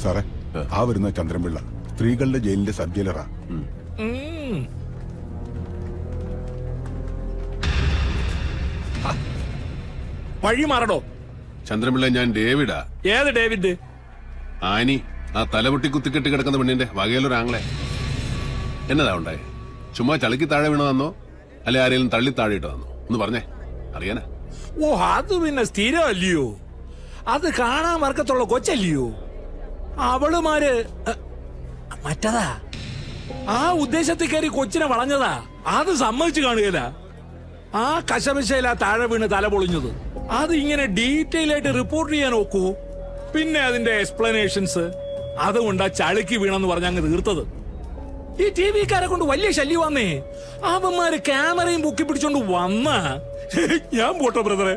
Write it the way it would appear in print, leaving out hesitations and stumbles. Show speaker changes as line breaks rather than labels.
സാറേ, ആ വരുന്ന ചന്ദ്രൻപിള്ള സ്ത്രീകളുടെ ജയിലിന്റെ സബ് ജയിലറാ.
വഴി മാറടോ.
ചന്ദ്രൻപിള്ള, ഞാൻ ഡേവിഡാ.
ഏത് ഡേവിഡ്?
ആനി, ആ തലപൊട്ടി കുത്തിക്കെട്ടി കിടക്കുന്ന പെണ്ണിന്റെ വകയിലൊരാങ്ങളെ. എന്നതാ ഉണ്ടായേ? ചുമ്മാ ചളിക്ക് താഴെ വീണതാന്നോ അല്ലെ ആരെങ്കിലും തള്ളി താഴെയിട്ട് തന്നോ? ഒന്ന് പറഞ്ഞേ, അറിയാനാ.
ഓ, അത് പിന്നെ സ്ഥിരമല്ലയോ? അത് കാണാൻ വർക്കത്തുള്ള കൊച്ചല്ലയോ? അവളുമാര് മറ്റതാ. ആ ഉദ്ദേശത്തിൽ കയറി കൊച്ചിനെ വളഞ്ഞതാ. അത് സമ്മതിച്ചു കാണുകയില്ല. ആ കശമശയിലാ താഴെ വീണ് തല പൊളിഞ്ഞത്. അത് ഇങ്ങനെ ഡീറ്റെയിൽ ആയിട്ട് റിപ്പോർട്ട് ചെയ്യാൻ നോക്കൂ. പിന്നെ അതിന്റെ എക്സ്പ്ലനേഷൻസ്. അതുകൊണ്ടാ ചളിക്ക് വീണെന്ന് പറഞ്ഞ അങ്ങ് തീർത്തത്. ഈ ടി വിക്കാരെ കൊണ്ട് വലിയ ശല്യം വന്നേ. അവന്മാര് ക്യാമറയും പൊക്കി പിടിച്ചോണ്ട് വന്ന ഞാൻ പോട്ടോ ബ്രദറെ.